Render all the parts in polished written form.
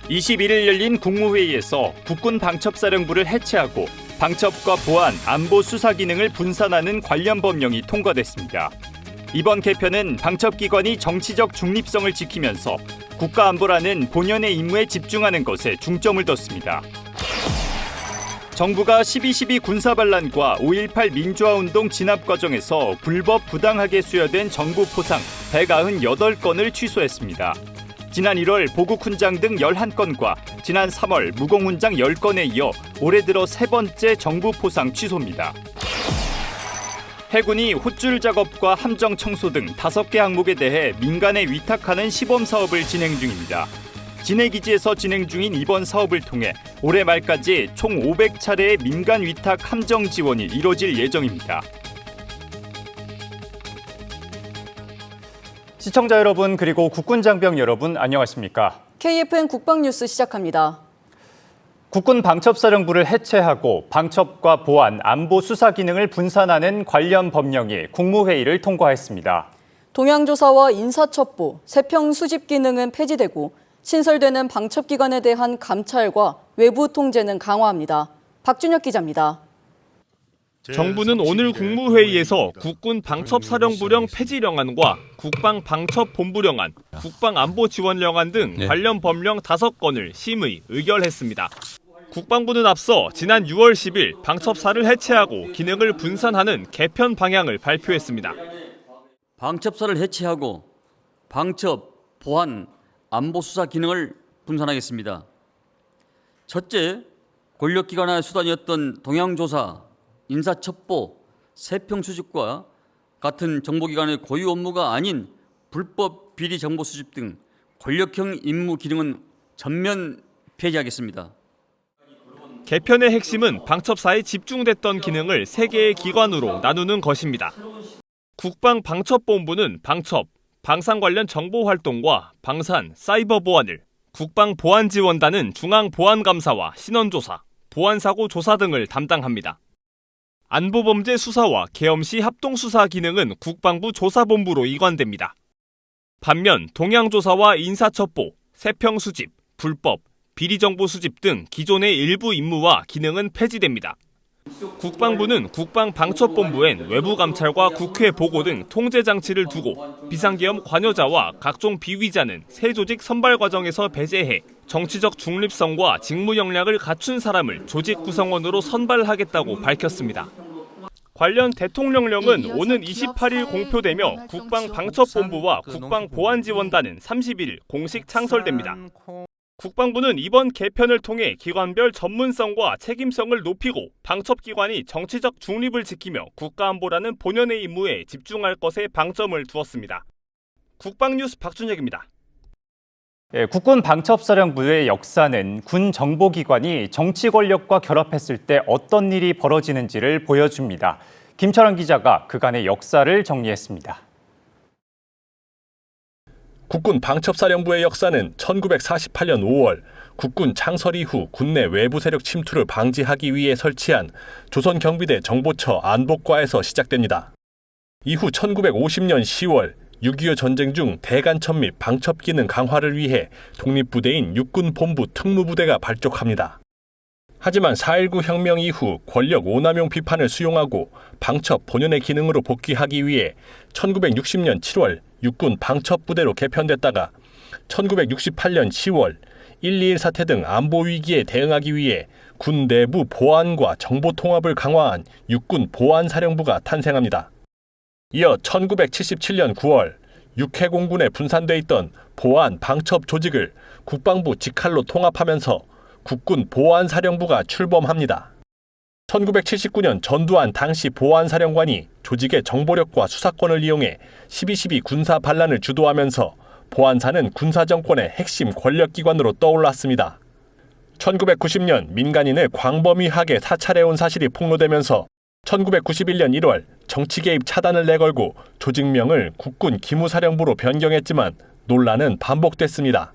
21일 열린 국무회의에서 국군 방첩사령부를 해체하고 방첩과 보안, 안보 수사 기능을 분산하는 관련 법령이 통과됐습니다. 이번 개편은 방첩기관이 정치적 중립성을 지키면서 국가안보라는 본연의 임무에 집중하는 것에 중점을 뒀습니다. 정부가 12.12 군사반란과 5.18 민주화운동 진압 과정에서 불법 부당하게 수여된 정부 포상 198건을 취소했습니다. 지난 1월 보국 훈장 등 11건과 지난 3월 무공 훈장 10건에 이어 올해 들어 세 번째 정부 포상 취소입니다. 해군이 홀줄 작업과 함정 청소 등 5개 항목에 대해 민간에 위탁하는 시범 사업을 진행 중입니다. 진해기지에서 진행 중인 이번 사업을 통해 올해 말까지 총 500차례의 민간 위탁 함정 지원이 이뤄질 예정입니다. 시청자 여러분 그리고 국군 장병 여러분 안녕하십니까? KFN 국방뉴스 시작합니다. 국군 방첩사령부를 해체하고 방첩과 보안, 안보 수사 기능을 분산하는 관련 법령이 국무회의를 통과했습니다. 동향조사와 인사첩보, 세평 수집 기능은 폐지되고 신설되는 방첩기관에 대한 감찰과 외부 통제는 강화합니다. 박준혁 기자입니다. 정부는 오늘 국무회의에서 국군 방첩사령부령 폐지령안과 국방방첩본부령안, 국방안보지원령안 등 관련 법령 5건을 심의, 의결했습니다. 국방부는 앞서 지난 6월 10일 방첩사를 해체하고 기능을 분산하는 개편 방향을 발표했습니다. 방첩사를 해체하고 방첩, 보안, 안보수사 기능을 분산하겠습니다. 첫째, 권력기관의 수단이었던 동향조사, 인사첩보, 세평 수집과 같은 정보기관의 고유 업무가 아닌 불법 비리 정보 수집 등 권력형 임무 기능은 전면 폐지하겠습니다. 개편의 핵심은 방첩사에 집중됐던 기능을 3개의 기관으로 나누는 것입니다. 국방방첩본부는 방첩, 방산 관련 정보 활동과 방산, 사이버 보안을, 국방보안지원단은 중앙보안감사와 신원조사, 보안사고 조사 등을 담당합니다. 안보범죄 수사와 계엄시 합동수사 기능은 국방부 조사본부로 이관됩니다. 반면 동향조사와 인사첩보, 세평 수집, 불법, 비리정보 수집 등 기존의 일부 임무와 기능은 폐지됩니다. 국방부는 국방방첩본부엔 외부감찰과 국회 보고 등 통제장치를 두고 비상계엄 관여자와 각종 비위자는 새 조직 선발 과정에서 배제해 정치적 중립성과 직무 역량을 갖춘 사람을 조직 구성원으로 선발하겠다고 밝혔습니다. 관련 대통령령은 오는 28일 공표되며 국방방첩본부와 국방보안지원단은 30일 공식 창설됩니다. 국방부는 이번 개편을 통해 기관별 전문성과 책임성을 높이고 방첩기관이 정치적 중립을 지키며 국가안보라는 본연의 임무에 집중할 것에 방점을 두었습니다. 국방뉴스 박준혁입니다. 국군 방첩사령부의 역사는 군 정보기관이 정치 권력과 결합했을 때 어떤 일이 벌어지는지를 보여줍니다. 김철환 기자가 그간의 역사를 정리했습니다. 국군 방첩사령부의 역사는 1948년 5월 국군 창설 이후 군내 외부 세력 침투를 방지하기 위해 설치한 조선경비대 정보처 안보과에서 시작됩니다. 이후 1950년 10월 6.25 전쟁 중 대간첩 및 방첩 기능 강화를 위해 독립부대인 육군본부 특무부대가 발족합니다. 하지만 4.19 혁명 이후 권력 오남용 비판을 수용하고 방첩 본연의 기능으로 복귀하기 위해 1960년 7월 육군 방첩부대로 개편됐다가 1968년 10월 1.21 사태 등 안보 위기에 대응하기 위해 군 내부 보안과 정보 통합을 강화한 육군 보안사령부가 탄생합니다. 이어 1977년 9월 육해공군에 분산돼 있던 보안 방첩 조직을 국방부 직할로 통합하면서 국군 보안사령부가 출범합니다. 1979년 전두환 당시 보안사령관이 조직의 정보력과 수사권을 이용해 12.12 군사 반란을 주도하면서 보안사는 군사정권의 핵심 권력기관으로 떠올랐습니다. 1990년 민간인을 광범위하게 사찰해온 사실이 폭로되면서 1991년 1월 정치 개입 차단을 내걸고 조직명을 국군 기무사령부로 변경했지만 논란은 반복됐습니다.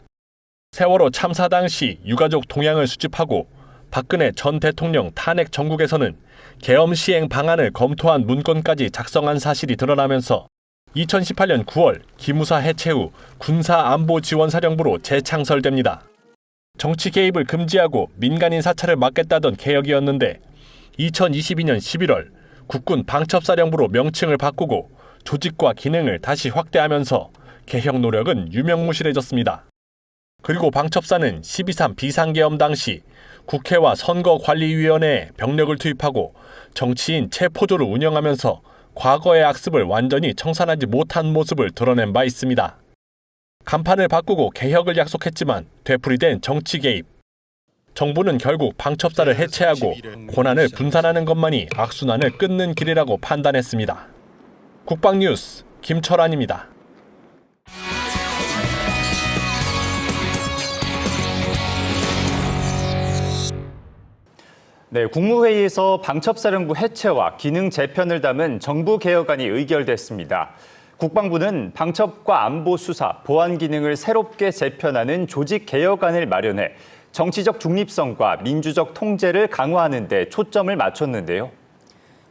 세월호 참사 당시 유가족 동향을 수집하고 박근혜 전 대통령 탄핵 정국에서는 계엄 시행 방안을 검토한 문건까지 작성한 사실이 드러나면서 2018년 9월 기무사 해체 후 군사안보지원사령부로 재창설됩니다. 정치 개입을 금지하고 민간인 사찰을 막겠다던 개혁이었는데 2022년 11월 국군 방첩사령부로 명칭을 바꾸고 조직과 기능을 다시 확대하면서 개혁 노력은 유명무실해졌습니다. 그리고 방첩사는 12.3 비상계엄 당시 국회와 선거관리위원회에 병력을 투입하고 정치인 체포조를 운영하면서 과거의 악습을 완전히 청산하지 못한 모습을 드러낸 바 있습니다. 간판을 바꾸고 개혁을 약속했지만 되풀이된 정치 개입. 정부는 결국 방첩사를 해체하고 권한을 분산하는 것만이 악순환을 끊는 길이라고 판단했습니다. 국방뉴스 김철환입니다. 네, 국무회의에서 방첩사령부 해체와 기능 재편을 담은 정부 개혁안이 의결됐습니다. 국방부는 방첩과 안보 수사, 보안 기능을 새롭게 재편하는 조직 개혁안을 마련해 정치적 중립성과 민주적 통제를 강화하는 데 초점을 맞췄는데요.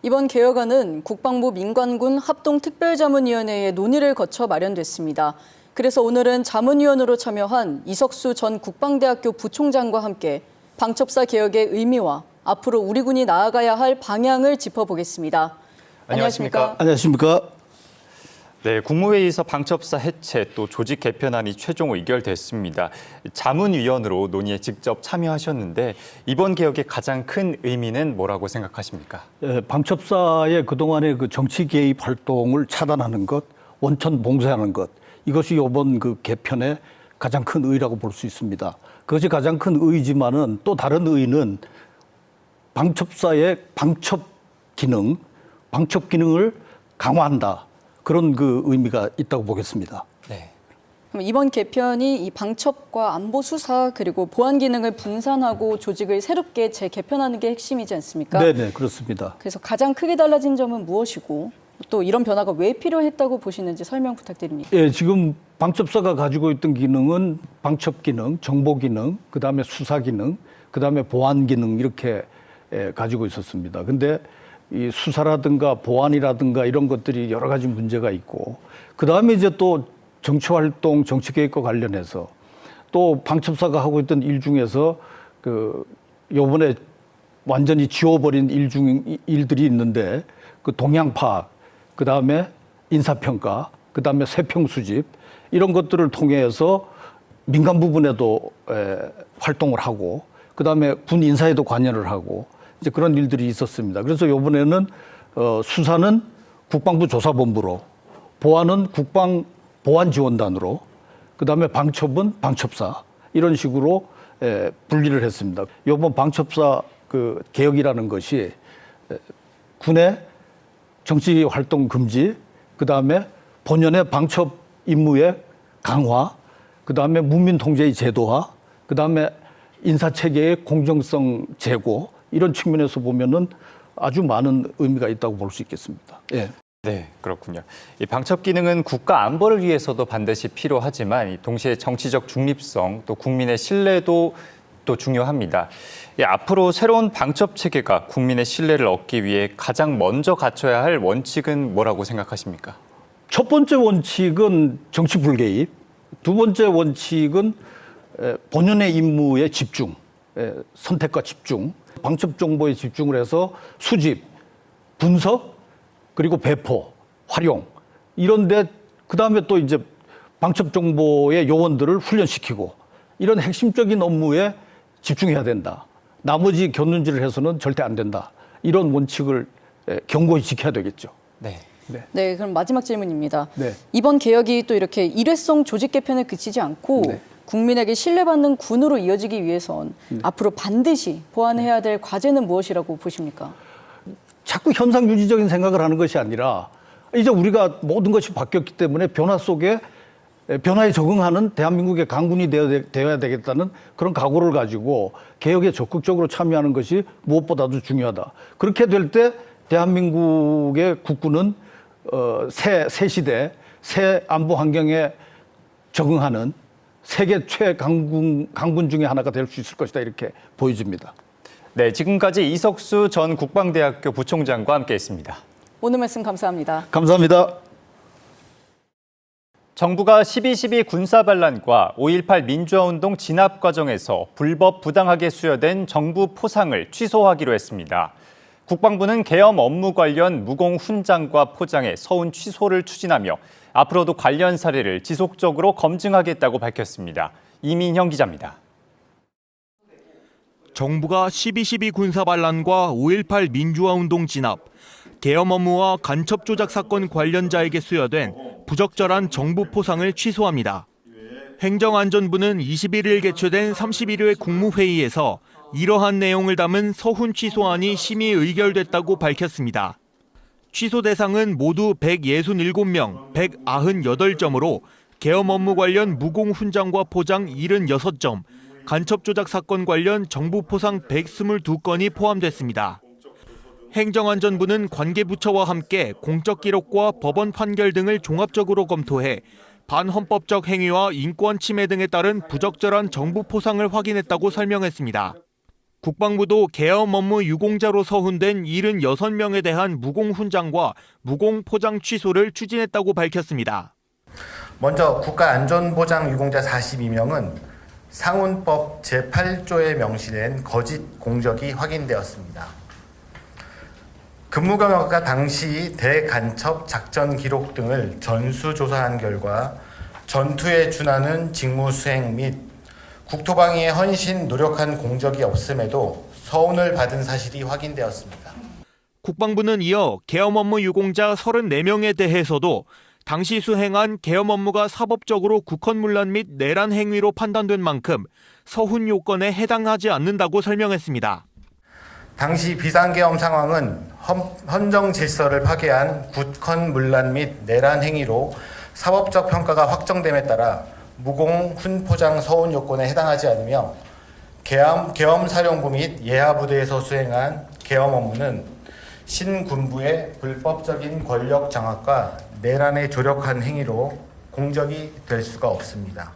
이번 개혁안은 국방부 민관군 합동특별자문위원회의 논의를 거쳐 마련됐습니다. 그래서 오늘은 자문위원으로 참여한 이석수 전 국방대학교 부총장과 함께 방첩사 개혁의 의미와 앞으로 우리 군이 나아가야 할 방향을 짚어보겠습니다. 안녕하십니까? 안녕하십니까? 네, 국무회의에서 방첩사 해체 또 조직 개편안이 최종 의결됐습니다. 자문위원으로 논의에 직접 참여하셨는데 이번 개혁의 가장 큰 의미는 뭐라고 생각하십니까? 방첩사의 그동안의 그 정치 개입 활동을 차단하는 것, 원천 봉쇄하는 것, 이것이 이번 그 개편의 가장 큰 의의라고 볼 수 있습니다. 그것이 가장 큰 의의지만은 또 다른 의의는 방첩사의 방첩 기능을 강화한다. 그런 그 의미가 있다고 보겠습니다. 네. 그럼 이번 개편이 이 방첩과 안보 수사 그리고 보안 기능을 분산하고 조직을 새롭게 재개편하는 게 핵심이지 않습니까? 네, 그렇습니다. 그래서 가장 크게 달라진 점은 무엇이고 또 이런 변화가 왜 필요했다고 보시는지 설명 부탁드립니다. 예, 지금 방첩사가 가지고 있던 기능은 방첩 기능, 정보 기능, 그다음에 수사 기능, 그다음에 보안 기능 이렇게 가지고 있었습니다. 근데 이 수사라든가 보안이라든가 이런 것들이 여러 가지 문제가 있고, 그다음에 이제 또 정치 활동, 정치 개혁과 관련해서 또 방첩사가 하고 있던 일 중에서 그 요번에 완전히 지워버린 일들이 있는데 그 동향 파악, 그다음에 인사평가, 그다음에 세평 수집 이런 것들을 통해서 민간 부분에도 활동을 하고, 그다음에 군 인사에도 관여를 하고 이제 그런 일들이 있었습니다. 그래서 이번에는 수사는 국방부 조사본부로, 보안은 국방보안지원단으로, 그다음에 방첩은 방첩사 이런 식으로 분리를 했습니다. 이번 방첩사 그 개혁이라는 것이 군의 정치 활동 금지, 그다음에 본연의 방첩 임무의 강화, 그다음에 문민 통제의 제도화, 그다음에 인사 체계의 공정성 제고 이런 측면에서 보면은 아주 많은 의미가 있다고 볼 수 있겠습니다. 예. 네, 그렇군요. 이 방첩 기능은 국가 안보를 위해서도 반드시 필요하지만 동시에 정치적 중립성 또 국민의 신뢰도 또 중요합니다. 앞으로 새로운 방첩 체계가 국민의 신뢰를 얻기 위해 가장 먼저 갖춰야 할 원칙은 뭐라고 생각하십니까? 첫 번째 원칙은 정치 불개입, 두 번째 원칙은 본연의 임무의 집중, 선택과 집중, 방첩 정보에 집중을 해서 수집, 분석, 그리고 배포, 활용 이런데 그다음에 또 이제 방첩 정보의 요원들을 훈련시키고 이런 핵심적인 업무에 집중해야 된다. 나머지 곁눈질을 해서는 절대 안 된다. 이런 원칙을 견고히 지켜야 되겠죠. 네. 네, 그럼 마지막 질문입니다. 네. 이번 개혁이 또 이렇게 일회성 조직 개편에 그치지 않고 네. 국민에게 신뢰받는 군으로 이어지기 위해선 앞으로 반드시 보완해야 될 과제는 무엇이라고 보십니까? 자꾸 현상 유지적인 생각을 하는 것이 아니라 이제 우리가 모든 것이 바뀌었기 때문에 변화 속에 변화에 적응하는 대한민국의 강군이 되어야 되겠다는 그런 각오를 가지고 개혁에 적극적으로 참여하는 것이 무엇보다도 중요하다. 그렇게 될 때 대한민국의 국군은 새 시대, 새 안보 환경에 적응하는 세계 최강군 중에 하나가 될 수 있을 것이다 이렇게 보여집니다. 네, 지금까지 이석수 전 국방대학교 부총장과 함께했습니다. 오늘 말씀 감사합니다. 감사합니다. 정부가 12.12 군사반란과 5.18 민주화운동 진압 과정에서 불법 부당하게 수여된 정부 포상을 취소하기로 했습니다. 국방부는 계엄 업무 관련 무공 훈장과 포장의 서훈 취소를 추진하며 앞으로도 관련 사례를 지속적으로 검증하겠다고 밝혔습니다. 이민형 기자입니다. 정부가 12.12 군사반란과 5.18 민주화운동 진압, 계엄 업무와 간첩 조작 사건 관련자에게 수여된 부적절한 정부 포상을 취소합니다. 행정안전부는 21일 개최된 31회 국무회의에서 이러한 내용을 담은 서훈 취소안이 심의 의결됐다고 밝혔습니다. 취소 대상은 모두 167명, 198점으로 계엄 업무 관련 무공 훈장과 포장 76점, 간첩 조작 사건 관련 정부 포상 122건이 포함됐습니다. 행정안전부는 관계부처와 함께 공적 기록과 법원 판결 등을 종합적으로 검토해 반헌법적 행위와 인권 침해 등에 따른 부적절한 정부 포상을 확인했다고 설명했습니다. 국방부도 계엄 업무 유공자로 서훈된 76명에 대한 무공 훈장과 무공 포장 취소를 추진했다고 밝혔습니다. 먼저 국가안전보장 유공자 42명은 상훈법 제8조에 명시된 거짓 공적이 확인되었습니다. 근무 경력과 당시 대간첩 작전 기록 등을 전수조사한 결과 전투에 준하는 직무 수행 및 국토방위에 헌신 노력한 공적이 없음에도 서훈을 받은 사실이 확인되었습니다. 국방부는 이어 계엄 업무 유공자 34명에 대해서도 당시 수행한 계엄 업무가 사법적으로 국헌문란 및 내란 행위로 판단된 만큼 서훈 요건에 해당하지 않는다고 설명했습니다. 당시 비상계엄 상황은 헌정 질서를 파괴한 국헌문란 및 내란 행위로 사법적 평가가 확정됨에 따라 무공 훈포장 서훈 요건에 해당하지 않으며 계엄 사령부 및 예하부대에서 수행한 계엄 업무는 신군부의 불법적인 권력 장악과 내란에 조력한 행위로 공적이 될 수가 없습니다.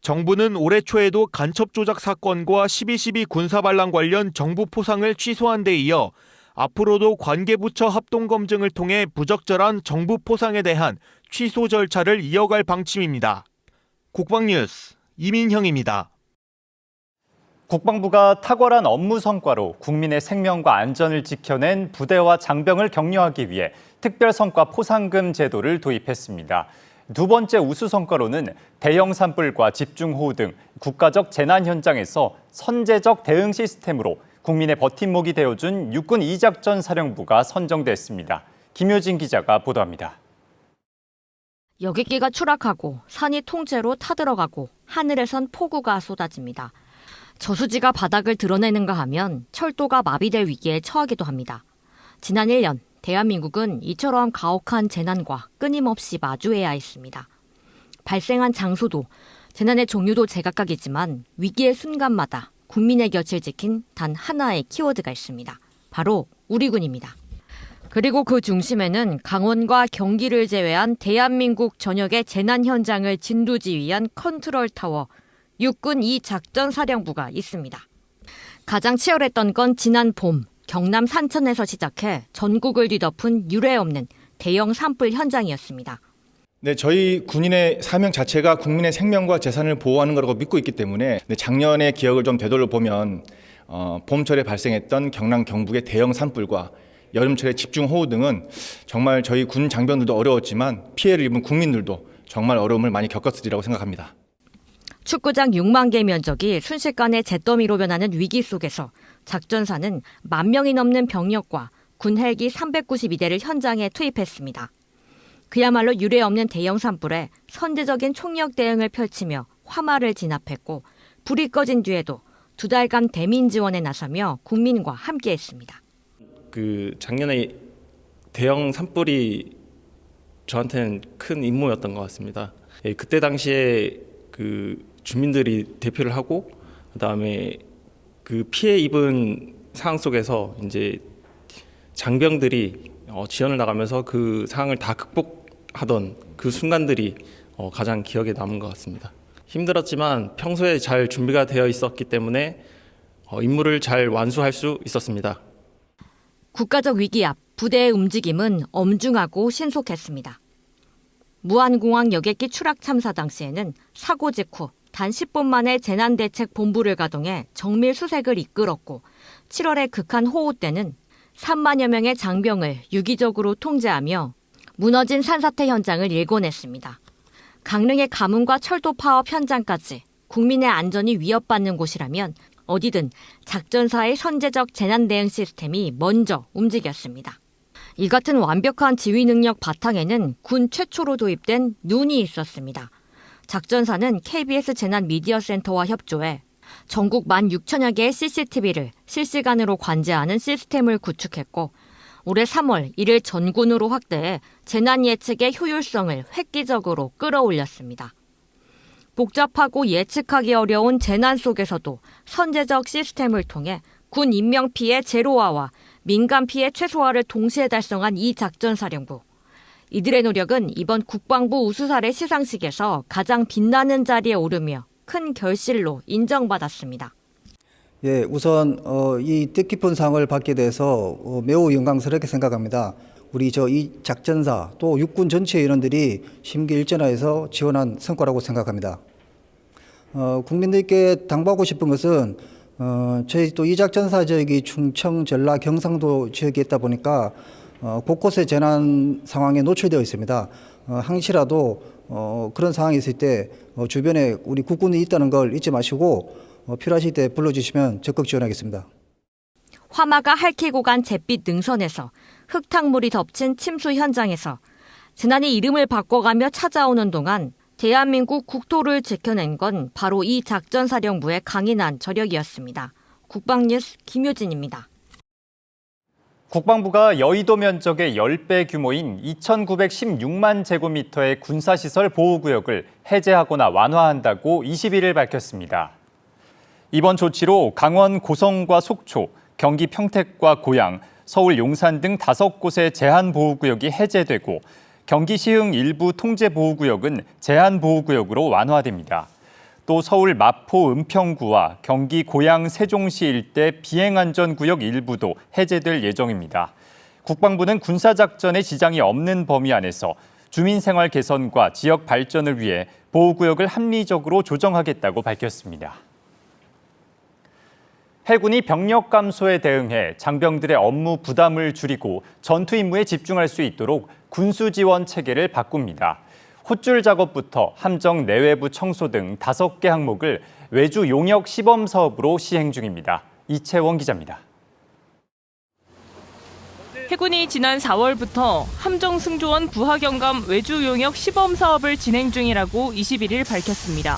정부는 올해 초에도 간첩 조작 사건과 12.12 군사반란 관련 정부 포상을 취소한 데 이어 앞으로도 관계부처 합동검증을 통해 부적절한 정부 포상에 대한 취소 절차를 이어갈 방침입니다. 국방뉴스 이민형입니다. 국방부가 탁월한 업무 성과로 국민의 생명과 안전을 지켜낸 부대와 장병을 격려하기 위해 특별성과 포상금 제도를 도입했습니다. 두 번째 우수 성과로는 대형 산불과 집중호우 등 국가적 재난 현장에서 선제적 대응 시스템으로 국민의 버팀목이 되어준 육군 이작전 사령부가 선정됐습니다. 김효진 기자가 보도합니다. 여객기가 추락하고 산이 통째로 타들어가고 하늘에선 폭우가 쏟아집니다. 저수지가 바닥을 드러내는가 하면 철도가 마비될 위기에 처하기도 합니다. 지난 1년 대한민국은 이처럼 가혹한 재난과 끊임없이 마주해야 했습니다. 발생한 장소도 재난의 종류도 제각각이지만 위기의 순간마다 국민의 곁을 지킨 단 하나의 키워드가 있습니다. 바로 우리 군입니다. 그리고 그 중심에는 강원과 경기를 제외한 대한민국 전역의 재난 현장을 진두지휘한 컨트롤타워 육군 2작전사령부가 있습니다. 가장 치열했던 건 지난 봄 경남 산천에서 시작해 전국을 뒤덮은 유례없는 대형 산불 현장이었습니다. 네, 저희 군인의 사명 자체가 국민의 생명과 재산을 보호하는 거라고 믿고 있기 때문에 작년의 기억을 좀 되돌려보면 봄철에 발생했던 경남 경북의 대형 산불과 여름철의 집중호우 등은 정말 저희 군 장병들도 어려웠지만 피해를 입은 국민들도 정말 어려움을 많이 겪었으리라고 생각합니다. 축구장 6만 개 면적이 순식간에 잿더미로 변하는 위기 속에서 작전사는 1만 명이 넘는 병력과 군 헬기 392대를 현장에 투입했습니다. 그야말로 유례없는 대형 산불에 선제적인 총력 대응을 펼치며 화마를 진압했고 불이 꺼진 뒤에도 2달간 대민 지원에 나서며 국민과 함께했습니다. 작년에 대형 산불이 저한테는 큰 임무였던 것 같습니다. 그때 당시에 주민들이 대피를 하고 그다음에 피해 입은 상황 속에서 이제 장병들이 지원을 나가면서 그 상황을 다 극복하던 그 순간들이 가장 기억에 남은 것 같습니다. 힘들었지만 평소에 잘 준비가 되어 있었기 때문에 임무를 잘 완수할 수 있었습니다. 국가적 위기 앞 부대의 움직임은 엄중하고 신속했습니다. 무안공항 여객기 추락 참사 당시에는 사고 직후 단 10분 만에 재난대책본부를 가동해 정밀 수색을 이끌었고 7월의 극한 호우 때는 3만여 명의 장병을 유기적으로 통제하며 무너진 산사태 현장을 일궈냈습니다. 강릉의 가뭄과 철도 파업 현장까지 국민의 안전이 위협받는 곳이라면 어디든 작전사의 선제적 재난 대응 시스템이 먼저 움직였습니다. 이 같은 완벽한 지휘 능력 바탕에는 군 최초로 도입된 눈이 있었습니다. 작전사는 KBS 재난 미디어 센터와 협조해 전국 16,000여 개의 CCTV를 실시간으로 관제하는 시스템을 구축했고 올해 3월 이를 전군으로 확대해 재난 예측의 효율성을 획기적으로 끌어올렸습니다. 복잡하고 예측하기 어려운 재난 속에서도 선제적 시스템을 통해 군 인명 피해 제로화와 민간 피해 최소화를 동시에 달성한 이 작전사령부. 이들의 노력은 이번 국방부 우수사례 시상식에서 가장 빛나는 자리에 오르며 큰 결실로 인정받았습니다. 예, 우선 이 뜻깊은 상을 받게 돼서 매우 영광스럽게 생각합니다. 우리 이 작전사 또 육군 전체 인원들이 심기일전하여서 지원한 성과라고 생각합니다. 국민들께 당부하고 싶은 것은 저희 또 이 작전사 지역이 충청, 전라, 경상도 지역에 있다 보니까 곳곳에 재난 상황에 노출되어 있습니다. 항시라도 그런 상황이 있을 때 주변에 우리 국군이 있다는 걸 잊지 마시고 필요하실 때 불러주시면 적극 지원하겠습니다. 화마가 핥히고 간 잿빛 능선에서 흙탕물이 덮친 침수 현장에서 재난이 이름을 바꿔가며 찾아오는 동안 대한민국 국토를 지켜낸 건 바로 이 작전사령부의 강인한 저력이었습니다. 국방뉴스 김효진입니다. 국방부가 여의도 면적의 10배 규모인 2,916만 제곱미터의 군사시설 보호구역을 해제하거나 완화한다고 21일 밝혔습니다. 이번 조치로 강원 고성과 속초, 경기 평택과 고양, 서울 용산 등 5곳의 제한보호구역이 해제되고 경기 시흥 일부 통제보호구역은 제한보호구역으로 완화됩니다. 또 서울 마포 은평구와 경기 고양 세종시 일대 비행안전구역 일부도 해제될 예정입니다. 국방부는 군사작전에 지장이 없는 범위 안에서 주민생활 개선과 지역 발전을 위해 보호구역을 합리적으로 조정하겠다고 밝혔습니다. 해군이 병력 감소에 대응해 장병들의 업무 부담을 줄이고 전투 임무에 집중할 수 있도록 군수 지원 체계를 바꿉니다. 헛줄 작업부터 함정 내외부 청소 등 5개 항목을 외주 용역 시범 사업으로 시행 중입니다. 이채원 기자입니다. 해군이 지난 4월부터 함정 승조원 부하 경감 외주 용역 시범 사업을 진행 중이라고 21일 밝혔습니다.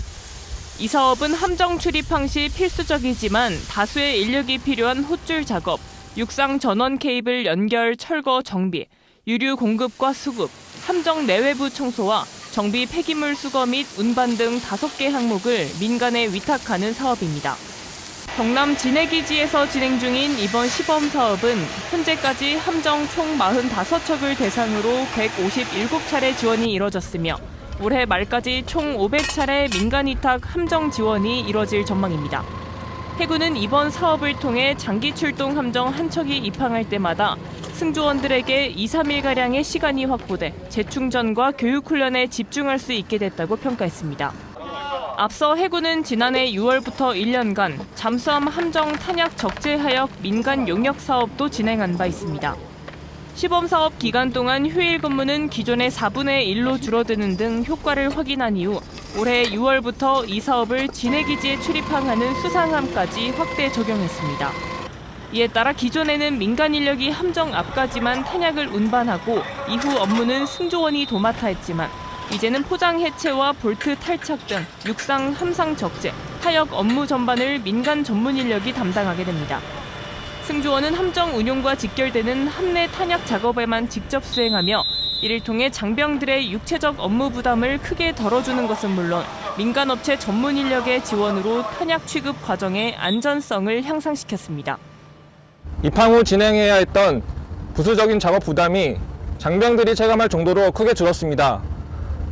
이 사업은 함정 출입항 시 필수적이지만 다수의 인력이 필요한 헛줄 작업, 육상 전원 케이블 연결 철거 정비, 유류 공급과 수급, 함정 내외부 청소와 정비 폐기물 수거 및 운반 등 5개 항목을 민간에 위탁하는 사업입니다. 경남 진해기지에서 진행 중인 이번 시범 사업은 현재까지 함정 총 45척을 대상으로 157차례 지원이 이뤄졌으며 올해 말까지 총 500차례 민간 위탁 함정 지원이 이뤄질 전망입니다. 해군은 이번 사업을 통해 장기 출동 함정 한 척이 입항할 때마다 승조원들에게 2, 3일가량의 시간이 확보돼 재충전과 교육훈련에 집중할 수 있게 됐다고 평가했습니다. 앞서 해군은 지난해 6월부터 1년간 잠수함 함정 탄약 적재 하역 민간 용역 사업도 진행한 바 있습니다. 시범 사업 기간 동안 휴일 근무는 기존의 4분의 1로 줄어드는 등 효과를 확인한 이후 올해 6월부터 이 사업을 진해기지에 출입항하는 수상함까지 확대 적용했습니다. 이에 따라 기존에는 민간 인력이 함정 앞까지만 탄약을 운반하고 이후 업무는 승조원이 도맡아 했지만 이제는 포장 해체와 볼트 탈착 등 육상 함상 적재, 하역 업무 전반을 민간 전문 인력이 담당하게 됩니다. 승조원은 함정 운용과 직결되는 함내 탄약 작업에만 직접 수행하며 이를 통해 장병들의 육체적 업무 부담을 크게 덜어주는 것은 물론 민간 업체 전문 인력의 지원으로 탄약 취급 과정의 안전성을 향상시켰습니다. 입항 후 진행해야 했던 부수적인 작업 부담이 장병들이 체감할 정도로 크게 줄었습니다.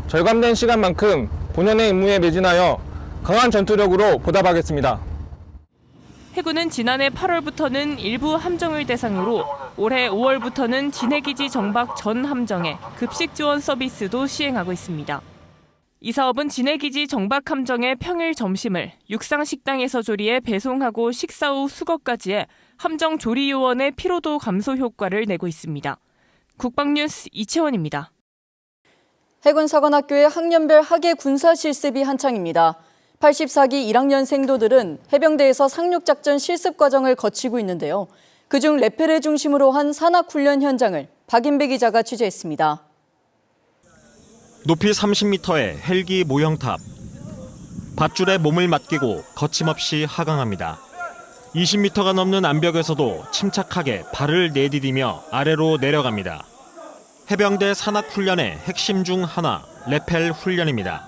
절감된 시간만큼 본연의 임무에 매진하여 강한 전투력으로 보답하겠습니다. 해군은 지난해 8월부터는 일부 함정을 대상으로 올해 5월부터는 진해기지 정박 전 함정에 급식 지원 서비스도 시행하고 있습니다. 이 사업은 진해기지 정박 함정의 평일 점심을 육상 식당에서 조리해 배송하고 식사 후 수거까지의 함정 조리 요원의 피로도 감소 효과를 내고 있습니다. 국방뉴스 이채원입니다. 해군사관학교의 학년별 학예 군사 실습이 한창입니다. 84기 1학년생도들은 해병대에서 상륙작전 실습 과정을 거치고 있는데요. 그중 레펠을 중심으로 한 산악훈련 현장을 박인배 기자가 취재했습니다. 높이 30m의 헬기 모형탑. 밧줄에 몸을 맡기고 거침없이 하강합니다. 20m가 넘는 암벽에서도 침착하게 발을 내디디며 아래로 내려갑니다. 해병대 산악훈련의 핵심 중 하나, 레펠 훈련입니다.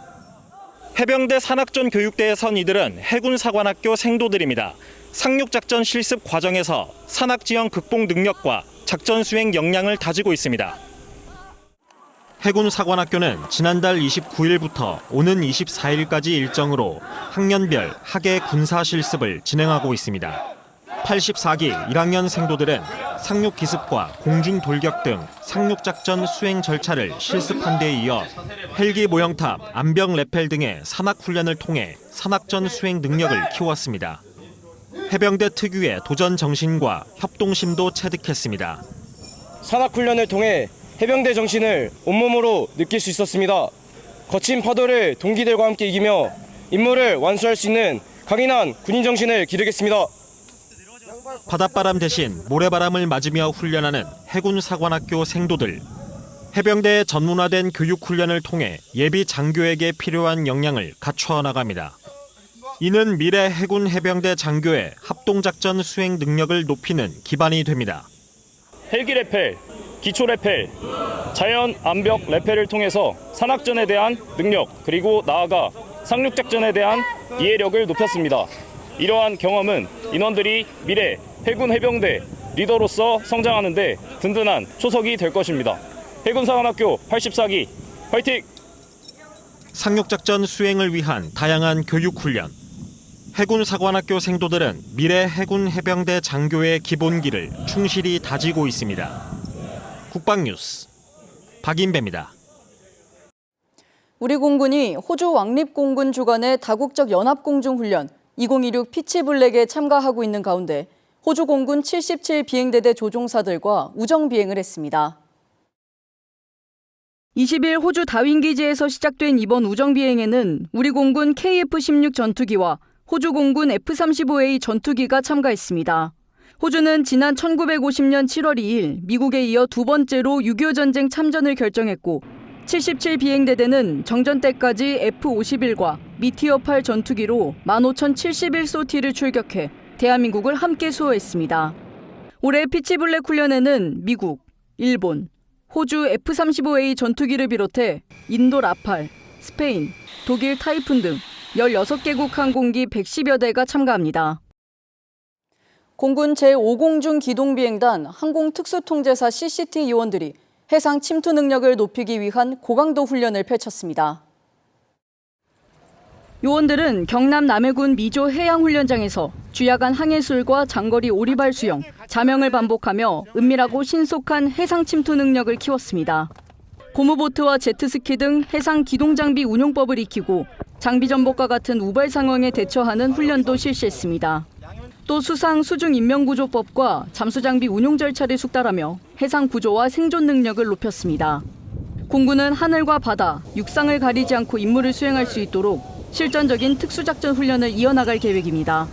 해병대 산악전 교육대에 선 이들은 해군사관학교 생도들입니다. 상륙작전 실습 과정에서 산악지형 극복 능력과 작전 수행 역량을 다지고 있습니다. 해군사관학교는 지난달 29일부터 오는 24일까지 일정으로 학년별 학예 군사 실습을 진행하고 있습니다. 84기 1학년 생도들은 상륙 기습과 공중 돌격 등 상륙작전 수행 절차를 실습한 데 이어 헬기 모형탑, 암벽 레펠 등의 산악훈련을 통해 산악전 수행 능력을 키웠습니다. 해병대 특유의 도전 정신과 협동심도 체득했습니다. 산악훈련을 통해 해병대 정신을 온몸으로 느낄 수 있었습니다. 거친 파도를 동기들과 함께 이기며 임무를 완수할 수 있는 강인한 군인 정신을 기르겠습니다. 바닷바람 대신 모래바람을 맞으며 훈련하는 해군사관학교 생도들. 해병대의 전문화된 교육훈련을 통해 예비 장교에게 필요한 역량을 갖춰 나갑니다. 이는 미래 해군 해병대 장교의 합동작전 수행 능력을 높이는 기반이 됩니다. 헬기 레펠, 기초 레펠, 자연 암벽 레펠을 통해서 산악전에 대한 능력 그리고 나아가 상륙작전에 대한 이해력을 높였습니다. 이러한 경험은 인원들이 미래 해군 해병대 리더로서 성장하는 데 든든한 초석이 될 것입니다. 해군사관학교 84기 화이팅! 상륙작전 수행을 위한 다양한 교육훈련. 해군사관학교 생도들은 미래 해군 해병대 장교의 기본기를 충실히 다지고 있습니다. 국방뉴스 박인배입니다. 우리 공군이 호주 왕립공군 주관의 다국적 연합공중훈련 2026 피치블랙에 참가하고 있는 가운데 호주 공군 77 비행대대 조종사들과 우정 비행을 했습니다. 20일 호주 다윈 기지에서 시작된 이번 우정 비행에는 우리 공군 KF-16 전투기와 호주 공군 F-35A 전투기가 참가했습니다. 호주는 지난 1950년 7월 2일 미국에 이어 두 번째로 6.25 전쟁 참전을 결정했고 77 비행대대는 정전 때까지 F-51과 미티어-8 전투기로 15,071소티를 출격해 대한민국을 함께 수호했습니다. 올해 피치블랙 훈련에는 미국, 일본, 호주 F-35A 전투기를 비롯해 인도 라팔, 스페인, 독일 타이푼 등 16개국 항공기 110여 대가 참가합니다. 공군 제5공중 기동비행단 항공특수통제사 CCT 요원들이 해상 침투 능력을 높이기 위한 고강도 훈련을 펼쳤습니다. 요원들은 경남 남해군 미조 해양훈련장에서 주야간 항해술과 장거리 오리발 수영, 자명을 반복하며 은밀하고 신속한 해상 침투 능력을 키웠습니다. 고무보트와 제트스키 등 해상 기동장비 운용법을 익히고 장비 전복과 같은 우발 상황에 대처하는 훈련도 실시했습니다. 또 수상 수중 인명구조법과 잠수장비 운용 절차를 숙달하며 해상 구조와 생존 능력을 높였습니다. 공군은 하늘과 바다, 육상을 가리지 않고 임무를 수행할 수 있도록 실전적인 특수작전 훈련을 이어나갈 계획입니다.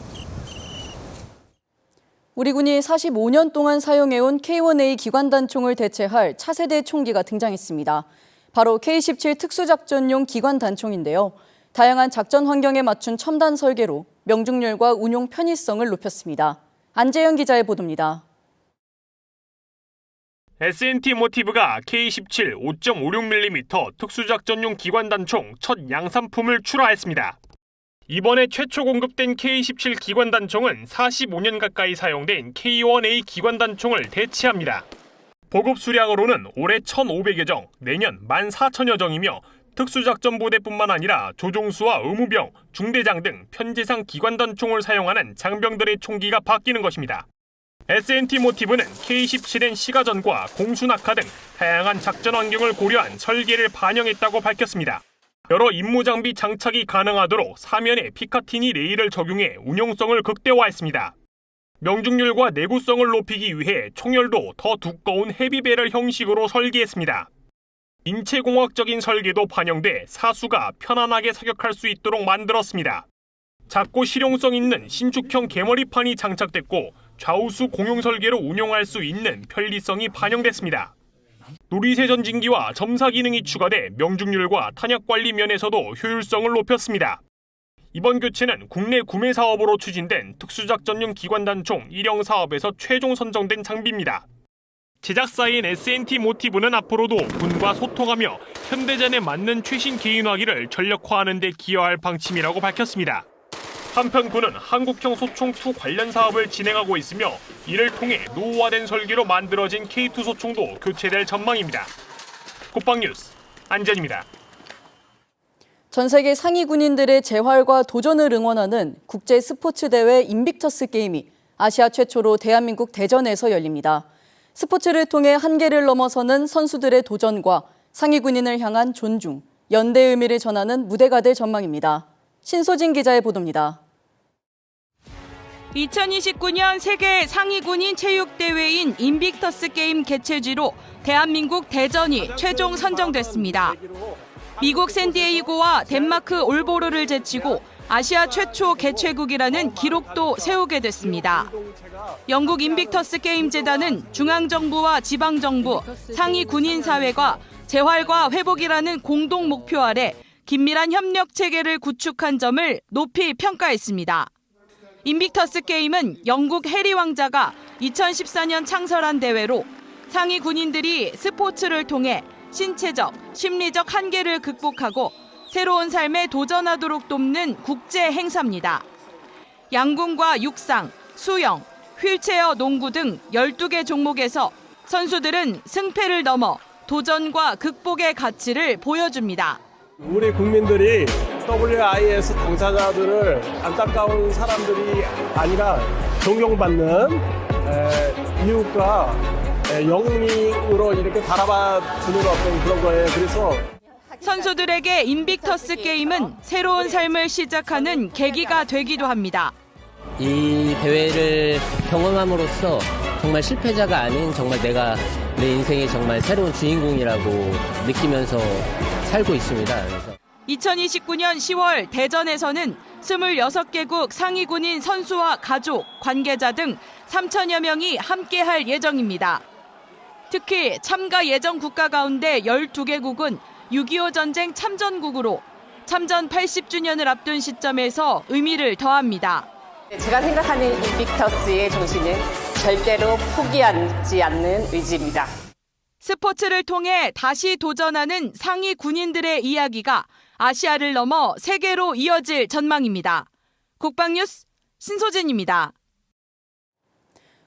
우리 군이 45년 동안 사용해온 K1A 기관단총을 대체할 차세대 총기가 등장했습니다. 바로 K17 특수작전용 기관단총인데요. 다양한 작전 환경에 맞춘 첨단 설계로 명중률과 운용 편의성을 높였습니다. 안재현 기자의 보도입니다. S&T 모티브가 K17 5.56mm 특수작전용 기관단총 첫 양산품을 출하했습니다. 이번에 최초 공급된 K17 기관단총은 45년 가까이 사용된 K1A 기관단총을 대체합니다. 보급 수량으로는 올해 1,500여 정, 내년 14,000여 정이며 특수작전부대뿐만 아니라 조종수와 의무병, 중대장 등 편제상 기관단총을 사용하는 장병들의 총기가 바뀌는 것입니다. S&T 모티브는 K-17엔 시가전과 공수낙하 등 다양한 작전 환경을 고려한 설계를 반영했다고 밝혔습니다. 여러 임무 장비 장착이 가능하도록 사면에 피카티니 레일을 적용해 운용성을 극대화했습니다. 명중률과 내구성을 높이기 위해 총열도 더 두꺼운 헤비배럴 형식으로 설계했습니다. 인체공학적인 설계도 반영돼 사수가 편안하게 사격할 수 있도록 만들었습니다. 작고 실용성 있는 신축형 개머리판이 장착됐고 좌우수 공용 설계로 운용할 수 있는 편리성이 반영됐습니다. 누리세 전진기와 점사 기능이 추가돼 명중률과 탄약 관리 면에서도 효율성을 높였습니다. 이번 교체는 국내 구매 사업으로 추진된 특수작전용 기관단총 1형 사업에서 최종 선정된 장비입니다. 제작사인 S&T 모티브는 앞으로도 군과 소통하며 현대전에 맞는 최신 개인화기를 전력화하는 데 기여할 방침이라고 밝혔습니다. 한편 군은 한국형 소총2 관련 사업을 진행하고 있으며 이를 통해 노후화된 설계로 만들어진 K2 소총도 교체될 전망입니다. 국방뉴스 안전입니다. 전 세계 상위 군인들의 재활과 도전을 응원하는 국제 스포츠 대회 인빅터스 게임이 아시아 최초로 대한민국 대전에서 열립니다. 스포츠를 통해 한계를 넘어서는 선수들의 도전과 상위 군인을 향한 존중, 연대의 의미를 전하는 무대가 될 전망입니다. 신소진 기자의 보도입니다. 2029년 세계 상위 군인 체육대회인 인빅터스 게임 개최지로 대한민국 대전이 최종 선정됐습니다. 미국 샌디에이고와 덴마크 올보르를 제치고 아시아 최초 개최국이라는 기록도 세우게 됐습니다. 영국 인빅터스 게임 재단은 중앙정부와 지방정부, 상위 군인사회가 재활과 회복이라는 공동 목표 아래 긴밀한 협력 체계를 구축한 점을 높이 평가했습니다. 인빅터스 게임은 영국 해리 왕자가 2014년 창설한 대회로 상위 군인들이 스포츠를 통해 신체적, 심리적 한계를 극복하고 새로운 삶에 도전하도록 돕는 국제 행사입니다. 양궁과 육상, 수영, 휠체어 농구 등 12개 종목에서 선수들은 승패를 넘어 도전과 극복의 가치를 보여줍니다. 우리 국민들이 WIS 당사자들을 안타까운 사람들이 아니라 존경받는 이웃과 영웅으로 이렇게 바라봐주는 어떤 그런 거예요. 그래서 선수들에게 인빅터스 게임은 새로운 삶을 시작하는 계기가 되기도 합니다. 이 대회를 경험함으로써 정말 실패자가 아닌 정말 내가 내 인생의 정말 새로운 주인공이라고 느끼면서 살고 있습니다. 그래서 2029년 10월 대전에서는 26개국 상위 군인 선수와 가족, 관계자 등 3천여 명이 함께할 예정입니다. 특히 참가 예정 국가 가운데 12개국은 6.25 전쟁 참전국으로 참전 80주년을 앞둔 시점에서 의미를 더합니다. 제가 생각하는 인빅터스의 정신은 절대로 포기하지 않는 의지입니다. 스포츠를 통해 다시 도전하는 상위 군인들의 이야기가 아시아를 넘어 세계로 이어질 전망입니다. 국방뉴스 신소진입니다.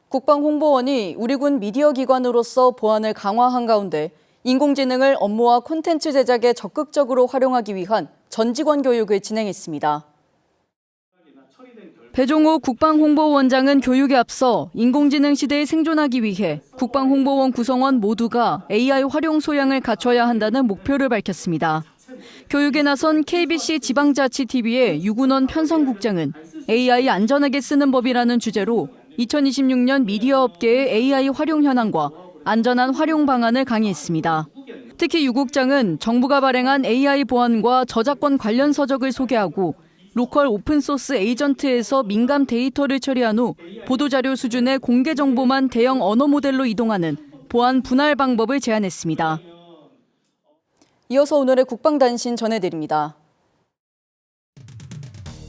국방홍보원이 우리 군 미디어 기관으로서 보안을 강화한 가운데 인공지능을 업무와 콘텐츠 제작에 적극적으로 활용하기 위한 전직원 교육을 진행했습니다. 배종호 국방홍보원장은 교육에 앞서 인공지능 시대에 생존하기 위해 국방홍보원 구성원 모두가 AI 활용 소양을 갖춰야 한다는 목표를 밝혔습니다. 교육에 나선 KBC 지방자치TV의 유군원 편성국장은 AI 안전하게 쓰는 법이라는 주제로 2026년 미디어 업계의 AI 활용 현황과 안전한 활용 방안을 강의했습니다. 특히 유 국장은 정부가 발행한 AI 보안과 저작권 관련 서적을 소개하고 로컬 오픈소스 에이전트에서 민감 데이터를 처리한 후 보도자료 수준의 공개 정보만 대형 언어 모델로 이동하는 보안 분할 방법을 제안했습니다. 이어서 오늘의 국방단신 전해드립니다.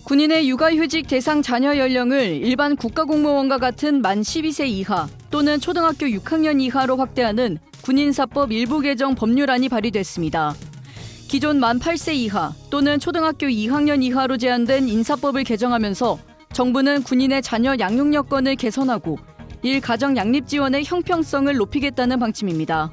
군인의 육아휴직 대상 자녀 연령을 일반 국가공무원과 같은 만 12세 이하 또는 초등학교 6학년 이하로 확대하는 군인사법 일부 개정 법률안이 발의됐습니다. 기존 만 8세 이하 또는 초등학교 2학년 이하로 제한된 인사법을 개정하면서 정부는 군인의 자녀 양육 여건을 개선하고 일가정 양립 지원의 형평성을 높이겠다는 방침입니다.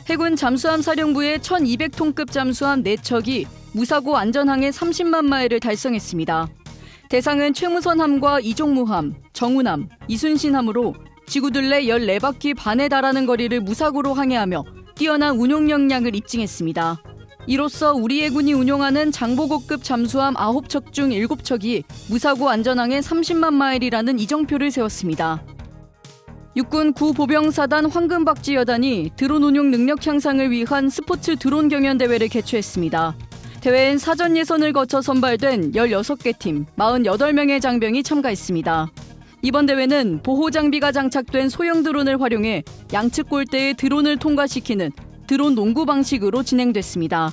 해군 잠수함 사령부의 1200톤급 잠수함 4척이 무사고 안전항해 30만 마일을 달성했습니다. 대상은 최무선함과 이종무함, 정우남, 이순신함으로 지구둘레 14바퀴 반에 달하는 거리를 무사고로 항해하며 뛰어난 운용 역량을 입증했습니다. 이로써 우리 해군이 운용하는 장보고급 잠수함 9척 중 7척이 무사고 안전항해 30만 마일이라는 이정표를 세웠습니다. 육군 구보병사단 황금박쥐 여단이 드론 운용 능력 향상을 위한 스포츠 드론 경연 대회를 개최했습니다. 대회엔 사전 예선을 거쳐 선발된 16개 팀, 48명의 장병이 참가했습니다. 이번 대회는 보호 장비가 장착된 소형 드론을 활용해 양측 골대에 드론을 통과시키는 드론 농구 방식으로 진행됐습니다.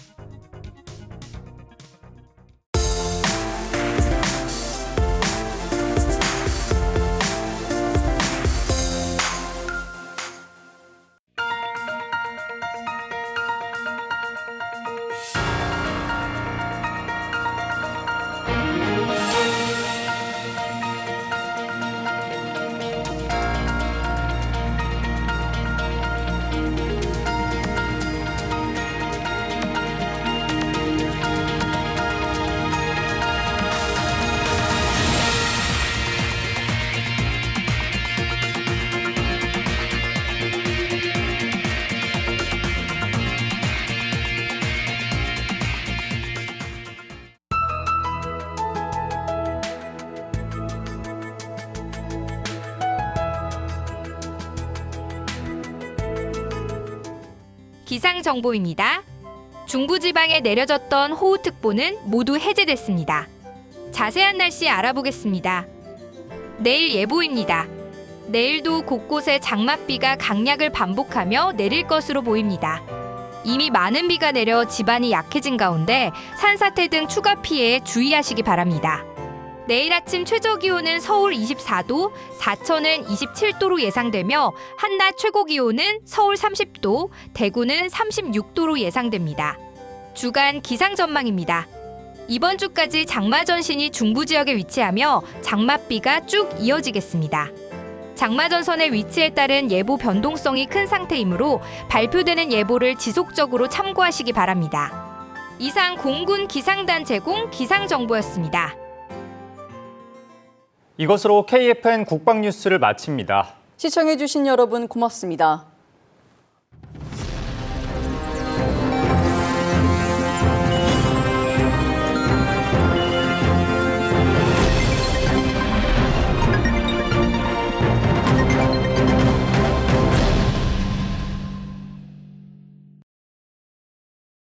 기상정보입니다. 중부지방에 내려졌던 호우특보는 모두 해제됐습니다. 자세한 날씨 알아보겠습니다. 내일 예보입니다. 내일도 곳곳에 장맛비가 강약을 반복하며 내릴 것으로 보입니다. 이미 많은 비가 내려 지반이 약해진 가운데 산사태 등 추가 피해에 주의하시기 바랍니다. 내일 아침 최저기온은 서울 24도, 사천은 27도로 예상되며 한낮 최고기온은 서울 30도, 대구는 36도로 예상됩니다. 주간 기상 전망입니다. 이번 주까지 장마전신이 중부 지역에 위치하며 장맛비가 쭉 이어지겠습니다. 장마전선의 위치에 따른 예보 변동성이 큰 상태이므로 발표되는 예보를 지속적으로 참고하시기 바랍니다. 이상 공군 기상단 제공 기상정보였습니다. 이것으로 KFN 국방뉴스를 마칩니다. 시청해주신 여러분 고맙습니다.